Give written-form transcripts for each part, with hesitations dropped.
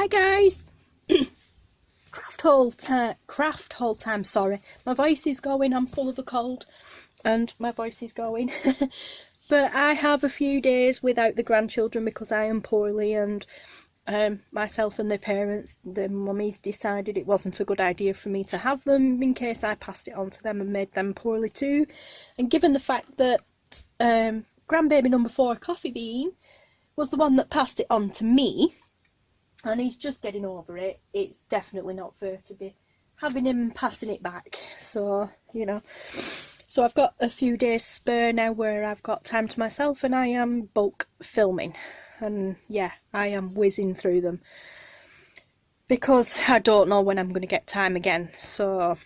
Hi guys. Craft haul time, sorry. My voice is going, I'm full of a cold and my voice is going. But I have a few days without the grandchildren because I am poorly, and myself and their parents, the mummies, decided it wasn't a good idea for me to have them in case I passed it on to them and made them poorly too. And given the fact that grandbaby number 4, Coffee Bean, was the one that passed it on to me, and he's just getting over it, it's definitely not fair to be having him passing it back. So, you know, so I've got a few days spare now where I've got time to myself, and I am bulk filming. And yeah, I am whizzing through them because I don't know when I'm going to get time again. So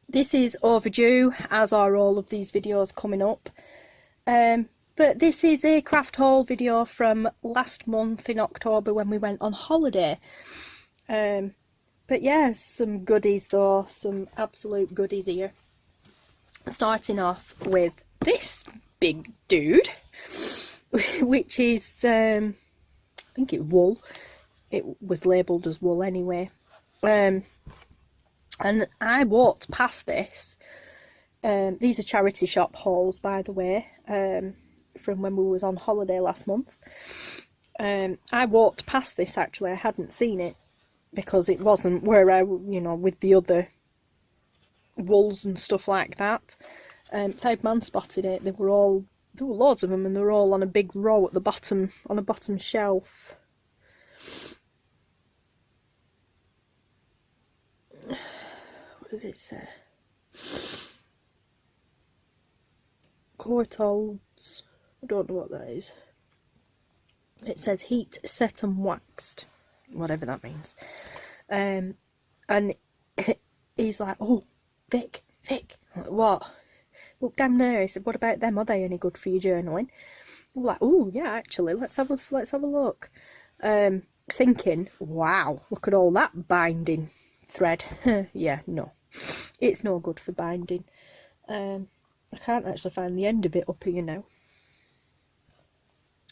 this is overdue, as are all of these videos coming up. But this is a craft haul video from last month in October when we went on holiday. But yeah, some goodies though, some absolute goodies here. Starting off with this big dude, which is, I think it's wool. It was labelled as wool anyway. And I walked past this. These are charity shop hauls, by the way, from when we was on holiday last month. I walked past this actually. I hadn't seen it because it wasn't where I, you know, with the other wools and stuff like that. Third man spotted it. There were loads of them, and they were all on a big row at the bottom, on a bottom shelf. What does it say? Courtaulds. I don't know what that is. It says heat, set and waxed, whatever that means. And he's like, "Oh, Vic, I'm like, what? Look down there." He said, "What about them? Are they any good for your journaling?" I'm like, "Oh yeah, actually, let's have a look." Thinking, wow, look at all that binding thread. Yeah, no, it's no good for binding. I can't actually find the end of it up here now.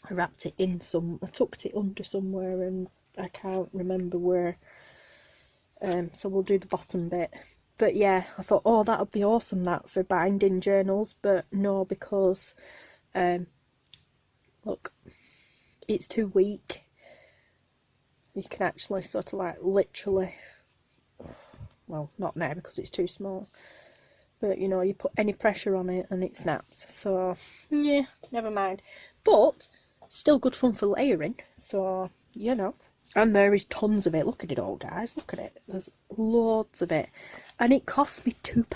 I wrapped it in I tucked it under somewhere, and I can't remember where. So we'll do the bottom bit. But yeah, I thought, oh, that would be awesome, that, for binding journals. But no, because, look, it's too weak. You can actually sort of like literally, well, not now because it's too small. But, you know, you put any pressure on it and it snaps. So, yeah, never mind. But, still good fun for layering. So, you know. And there is tons of it. Look at it all, guys. Look at it. There's loads of it. And it cost me £2.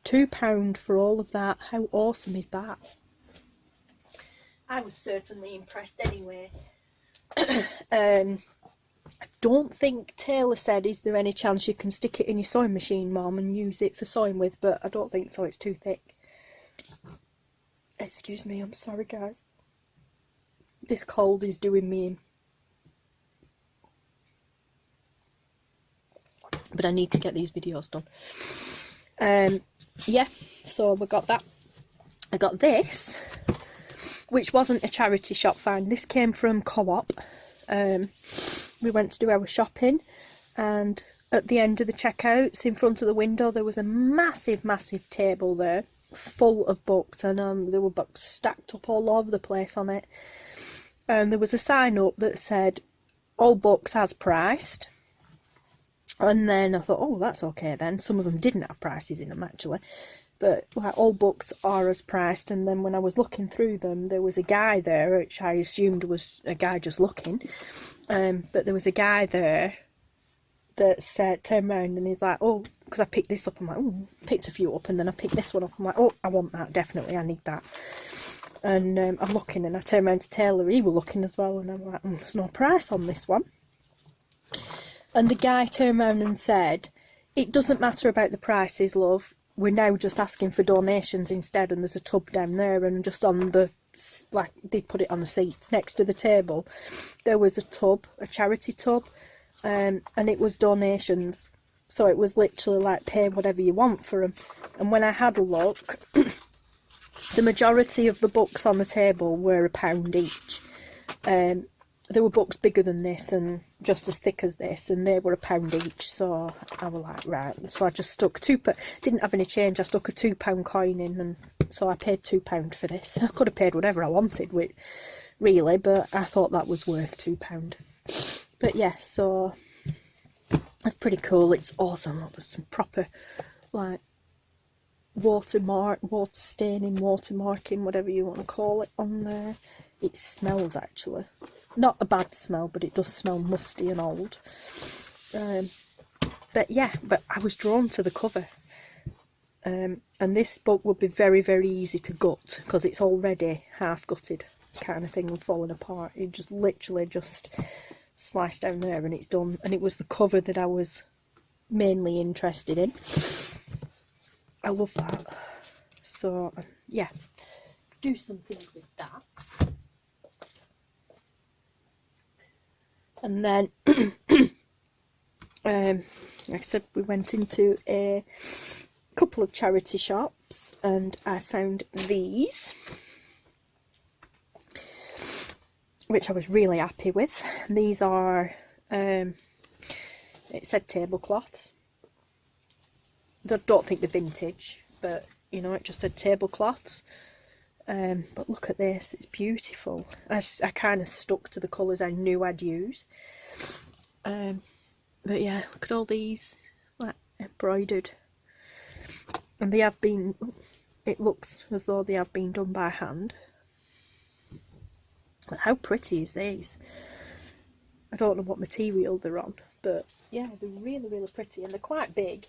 £2 for all of that. How awesome is that? I was certainly impressed anyway. I don't think Taylor said, "Is there any chance you can stick it in your sewing machine, Mum, and use it for sewing with?" But I don't think so. It's too thick. Excuse me. I'm sorry, guys. This cold is doing me in. But I need to get these videos done. Yeah, so we got that. I got this, which wasn't a charity shop find. This came from Co-op. We went to do our shopping, and at the end of the checkouts, in front of the window, there was a massive table there, full of books, and there were books stacked up all over the place on it. And there was a sign up that said, "All books as priced." And then I thought, oh, that's okay then. Some of them didn't have prices in them, actually. But like, all books are as priced. And then when I was looking through them, there was a guy there, which I assumed was a guy just looking. But there was a guy there that said, turned around and he's like, oh, because I picked this up. I'm like, oh, picked a few up. And then I picked this one up. I'm like, oh, I want that. Definitely, I need that. And I'm looking, and I turned around to Taylor. He was looking as well. And I'm like, there's no price on this one. And the guy turned around and said, "It doesn't matter about the prices, love. We're now just asking for donations instead, and there's a tub down there, and just on the, like, they put it on the seat next to the table. There was a tub, a charity tub, and it was donations. So it was literally like, pay whatever you want for them." And when I had a look, the majority of the books on the table were £1 each. there were books bigger than this and just as thick as this, and they were £1 each, so I was like, right, so I just stuck didn't have any change, I stuck a £2 coin in, and so I paid £2 for this. I could have paid whatever I wanted with, really, but I thought that was worth £2. But yeah, so it's pretty cool. It's awesome. Look, there's some proper like water staining, watermarking, whatever you want to call it, on there. It smells, actually not a bad smell, but it does smell musty and old. But yeah, but I was drawn to the cover, and this book would be very, very easy to gut because it's already half gutted kind of thing and falling apart. You just literally just slice down there and it's done. And it was the cover that I was mainly interested in. I love that. So yeah, do something with that. And then like I said, we went into a couple of charity shops and I found these, which I was really happy with. These are it said tablecloths. I don't think they're vintage, but you know, it just said tablecloths. But look at this, it's beautiful. I kind of stuck to the colours I knew I'd use. But yeah, look at all these, like, embroidered. And they have been, it looks as though they have been done by hand. But how pretty is these? I don't know what material they're on, but yeah, they're really, really pretty, and they're quite big.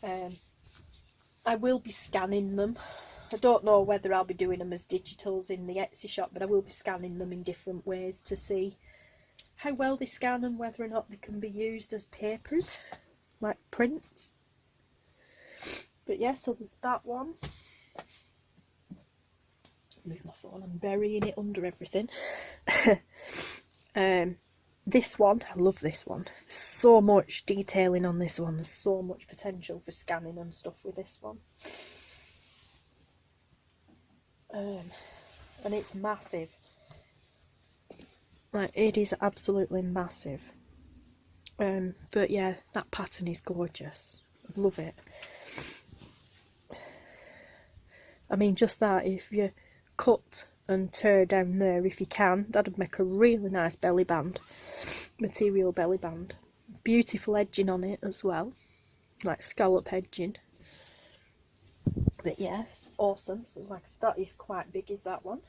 I will be scanning them. I don't know whether I'll be doing them as digitals in the Etsy shop, but I will be scanning them in different ways to see how well they scan and whether or not they can be used as papers, like prints. But yeah, so there's that one. Move my phone, I'm burying it under everything. This one, I love this one. So much detailing on this one. There's so much potential for scanning and stuff with this one. And it's massive. Like, it is absolutely massive. But yeah, that pattern is gorgeous. I love it. I mean, just that, if you cut and tear down there, if you can, that'd make a really nice belly band, material belly band. Beautiful edging on it as well, like scallop edging. But yeah, awesome. So like, that is quite big, is that one.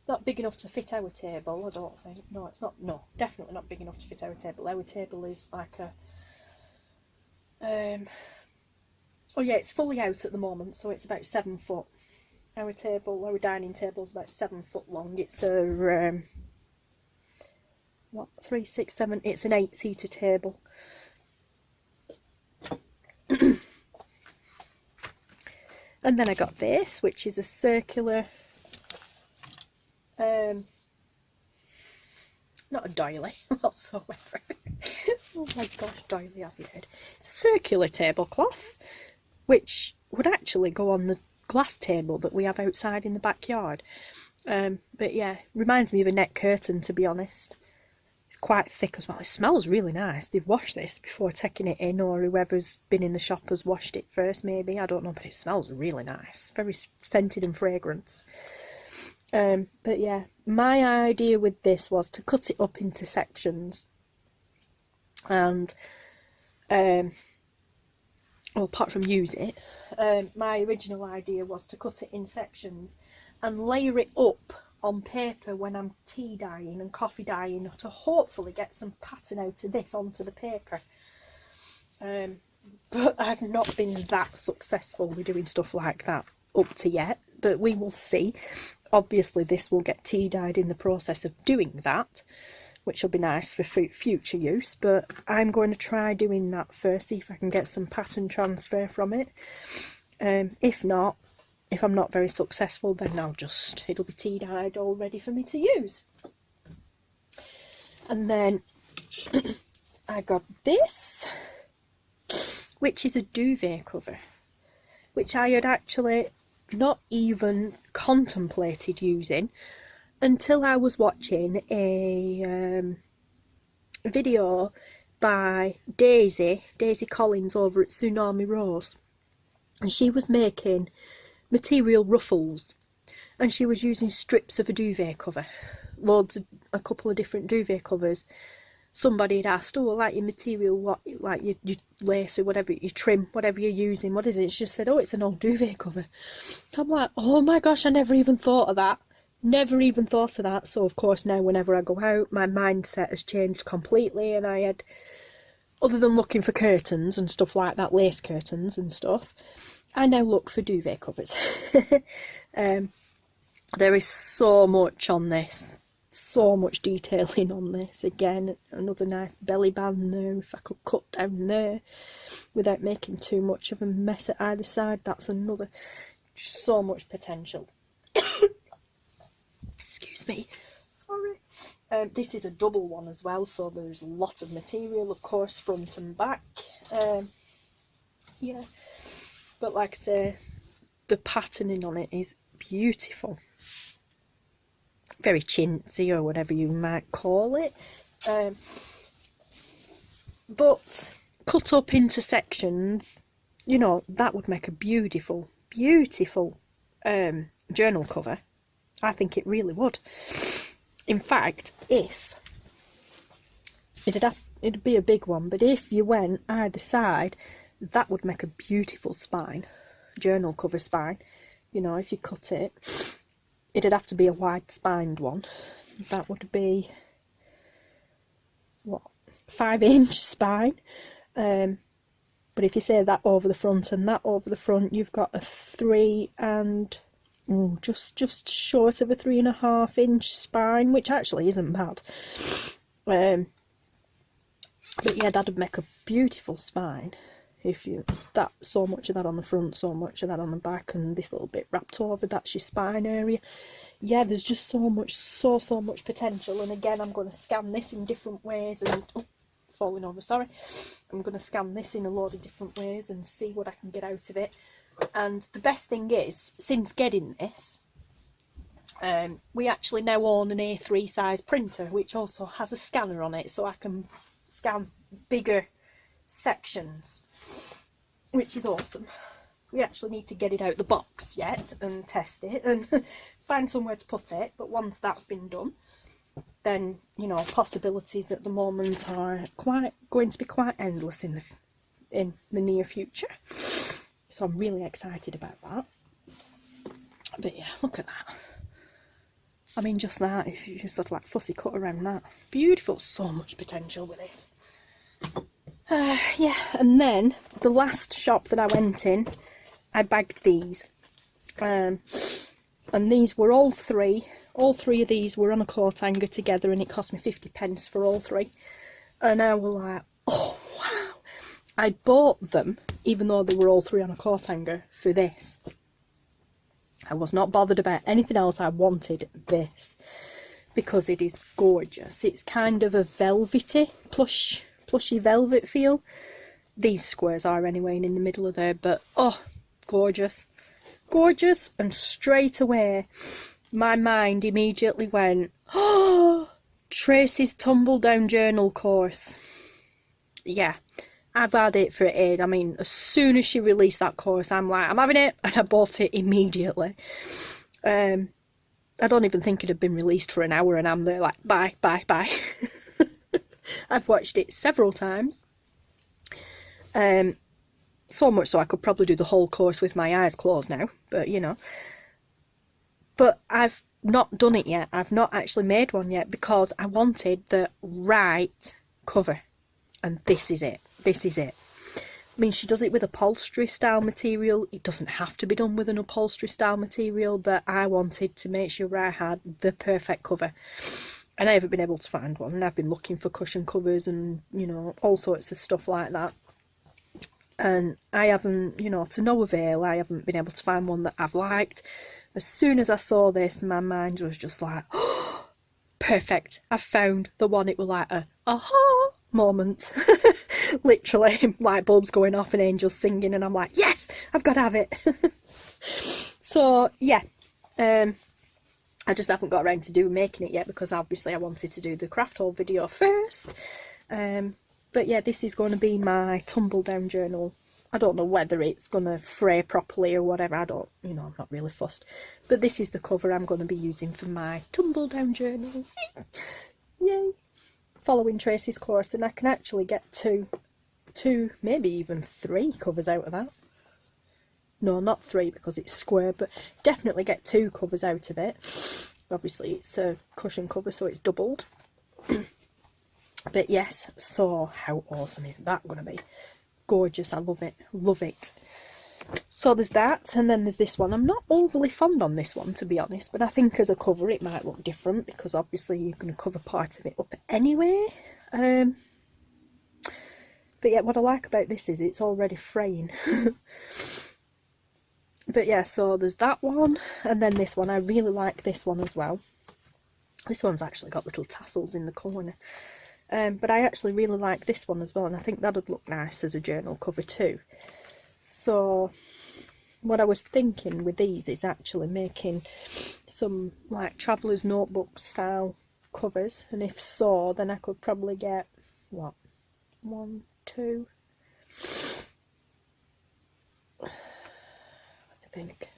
Not big enough to fit our table, I don't think. No, it's not. No, definitely not big enough to fit our table. Our table is like a oh yeah, it's fully out at the moment, so it's about 7 foot. Our table, our dining table is about 7 foot long. It's a what, 3, 6, 7, it's an 8-seater table. And then I got this, which is a circular, not a doily whatsoever. Oh my gosh, doily, have you heard? It's a circular tablecloth, which would actually go on the glass table that we have outside in the backyard. But yeah, reminds me of a net curtain, to be honest. It's quite thick as well. It smells really nice. They've washed this before taking it in, or whoever's been in the shop has washed it first, maybe. I don't know, but it smells really nice. Very scented and fragrant. But yeah, my idea with this was to cut it up into sections. And well, apart from use it, my original idea was to cut it in sections and layer it up on paper when I'm tea dyeing and coffee dyeing, to hopefully get some pattern out of this onto the paper. But I've not been that successful with doing stuff like that up to yet, but we will see. Obviously this will get tea dyed in the process of doing that, which will be nice for future use, but I'm going to try doing that first, see if I can get some pattern transfer from it. If not, if I'm not very successful, then it'll be tea dyed all ready for me to use. And then I got this, which is a duvet cover, which I had actually not even contemplated using. until I was watching a video by Daisy Collins over at Tsunami Rose, and she was making material ruffles, and she was using strips of a duvet cover, a couple of different duvet covers. Somebody had asked, oh, I like your material, what, like your lace or whatever, your trim, whatever you're using, what is it? She just said, oh, it's an old duvet cover. I'm like, oh my gosh, I never even thought of that. Never even thought of that. So of course now whenever I go out, my mindset has changed completely, and I had, other than looking for curtains and stuff like that, lace curtains and stuff, I now look for duvet covers. There is so much on this, so much detailing on this. Again, another nice belly band there, if I could cut down there without making too much of a mess at either side, that's another, so much potential. Excuse me, sorry. This is a double one as well, so there's a lot of material, of course, front and back. Yeah, but like I say, the patterning on it is beautiful, very chintzy or whatever you might call it, but cut up into sections, you know, that would make a beautiful journal cover. I think it really would. In fact, if it'd be a big one, but if you went either side, that would make a beautiful spine, journal cover spine. You know, if you cut it, it'd have to be a wide spined one. That would be, what, 5-inch spine. But if you say that over the front and that over the front, you've got a 3 and just short of a 3.5-inch spine, which actually isn't bad. But yeah, that'd make a beautiful spine if you that so much of that on the front, so much of that on the back, and this little bit wrapped over, that's your spine area. Yeah, there's just so much potential. And again, I'm going to scan this in different ways, and falling over, sorry. I'm going to scan this in a load of different ways and see what I can get out of it. And the best thing is, since getting this, we actually now own an A3 size printer, which also has a scanner on it, so I can scan bigger sections, which is awesome. We actually need to get it out the box yet and test it and find somewhere to put it, but once that's been done, then, you know, possibilities at the moment are going to be quite endless in the near future. So I'm really excited about that. But yeah, look at that. I mean, just that, if you sort of like fussy cut around that. Beautiful, so much potential with this. Yeah, and then the last shop that I went in, I bagged these. And these were all three of these were on a coat hanger together, and it cost me 50p for all three. And I was like, oh wow. I bought them, even though they were all three on a coat hanger, for this. I was not bothered about anything else. I wanted this because it is gorgeous. It's kind of a velvety, plushy velvet feel. These squares are anyway, in the middle of there, but oh, gorgeous. Gorgeous. And straight away, my mind immediately went, oh, Tracie's Tumbledown journal course. Yeah. I've had it for ages. I mean, as soon as she released that course, I'm like, I'm having it, and I bought it immediately. I don't even think it had been released for an hour, and I'm there like, bye. I've watched it several times. So much so I could probably do the whole course with my eyes closed now, but you know. But I've not done it yet. I've not actually made one yet because I wanted the right cover. And this is it. This is it. I mean, she does it with upholstery style material. It doesn't have to be done with an upholstery style material, but I wanted to make sure I had the perfect cover. And I haven't been able to find one. And I've been looking for cushion covers and, you know, all sorts of stuff like that. And I haven't, you know, to no avail, I haven't been able to find one that I've liked. As soon as I saw this, my mind was just like, oh, perfect. I found the one. It was like a aha moment. Literally, light bulbs going off and angels singing, and I'm like, yes, I've got to have it. So yeah, I just haven't got around to making it yet because obviously I wanted to do the craft haul video first. But yeah, this is going to be my Tumbledown journal. I don't know whether it's going to fray properly or whatever. I don't, you know, I'm not really fussed. But this is the cover I'm going to be using for my Tumbledown journal. Yay! Following Tracie's course, and I can actually get two, maybe even 3 covers out of that. No, not 3 because it's square, but definitely get 2 covers out of it. Obviously it's a cushion cover, so it's doubled. But yes, so how awesome is that going to be? Gorgeous, I love it, love it. So there's that, and then there's this one. I'm not overly fond on this one, to be honest, but I think as a cover it might look different because obviously you're going to cover part of it up anyway. But yeah, what I like about this is it's already fraying. But yeah, so there's that one, and then this one. I really like this one as well. This one's actually got little tassels in the corner. But I actually really like this one as well, and I think that would look nice as a journal cover too. So what I was thinking with these is actually making some like traveller's notebook style covers, and if so, then I could probably get, what, 1, 2, I think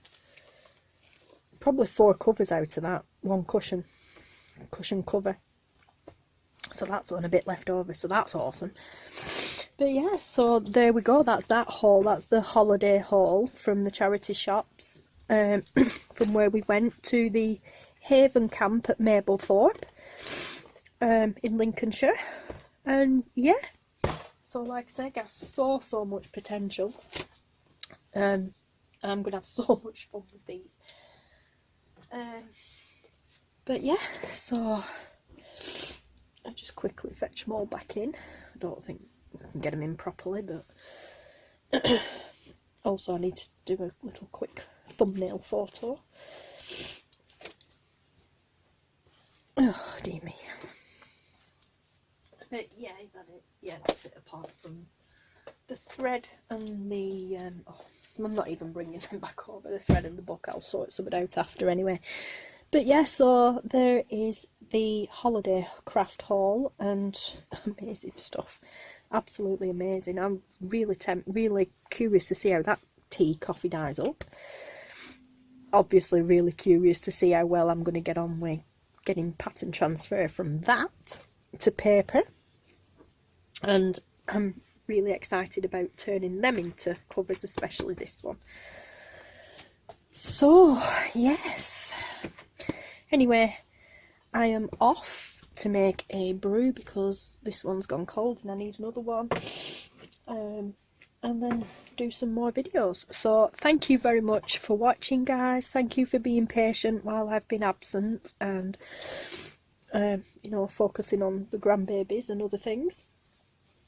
probably 4 covers out of that, 1 cushion cover. So that's on a bit left over, so that's awesome. But yeah, so there we go, that's that haul. That's the holiday haul from the charity shops, from where we went to the Haven camp at Mablethorpe, in Lincolnshire. And yeah, so like I said, got so much potential. I'm gonna have so much fun with these. But yeah, so I'll just quickly fetch them all back in. I don't think I can get them in properly, but also I need to do a little quick thumbnail photo. Oh dear me. But yeah, is that it? Yeah, that's it, apart from the thread and the I'm not even bringing them back over. The thread and the book, I'll sort something out after anyway. But yeah, so there is the holiday craft haul, and amazing stuff, absolutely amazing. I'm really curious to see how that coffee dyes up. Obviously really curious to see how well I'm going to get on with getting pattern transfer from that to paper, and I'm really excited about turning them into covers, especially this one. So yes, anyway, I am off to make a brew because this one's gone cold and I need another one, and then do some more videos. So thank you very much for watching, guys. Thank you for being patient while I've been absent and you know, focusing on the grandbabies and other things.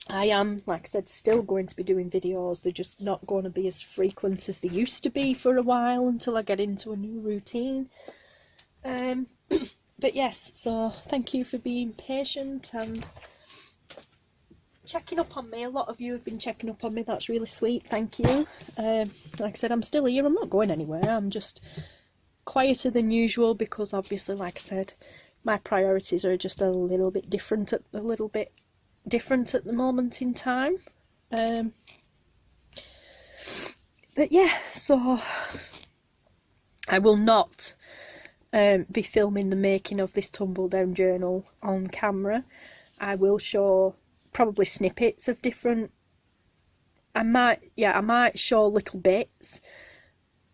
I am, like I said, still going to be doing videos. They're just not going to be as frequent as they used to be for a while until I get into a new routine. But yes, so thank you for being patient and checking up on me. A lot of you have been checking up on me. That's really sweet. Thank you. Like I said, I'm still here. I'm not going anywhere. I'm just quieter than usual because obviously, like I said, my priorities are just a little bit different at the moment in time. But yeah, so I will not be filming the making of this Tumbledown journal on camera. I will show probably snippets of different, I might show little bits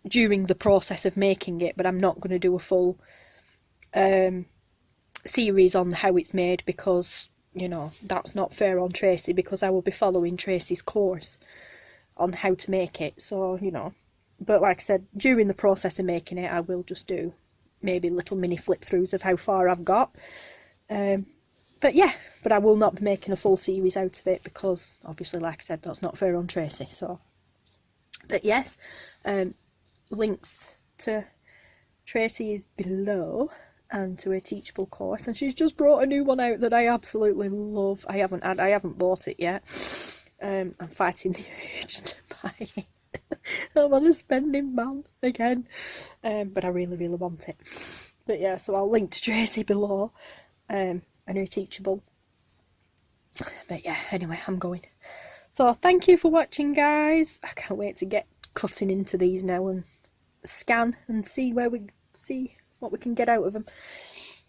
during the process of making it, but I'm not going to do a full series on how it's made because, you know, that's not fair on Tracie, because I will be following Tracie's course on how to make it. So, you know, but like I said, during the process of making it, I will just do maybe little mini flip throughs of how far I've got. But yeah, but I will not be making a full series out of it because obviously, like I said, that's not fair on Tracie. So, but yes, links to Tracie is below, and to a Teachable course, and she's just brought a new one out that I absolutely love. I haven't bought it yet. I'm fighting the urge to buy it. I'm on a spending ban again, but I really want it. But yeah, so I'll link to Tracie below. I know Teachable. But yeah, anyway, I'm going. So thank you for watching, guys. I can't wait to get cutting into these now and scan and see what we can get out of them.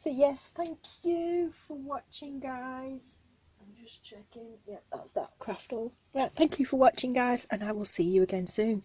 But yes, thank you for watching, guys. I'm just checking. Yep, that's that craft all. Right, thank you for watching, guys, and I will see you again soon.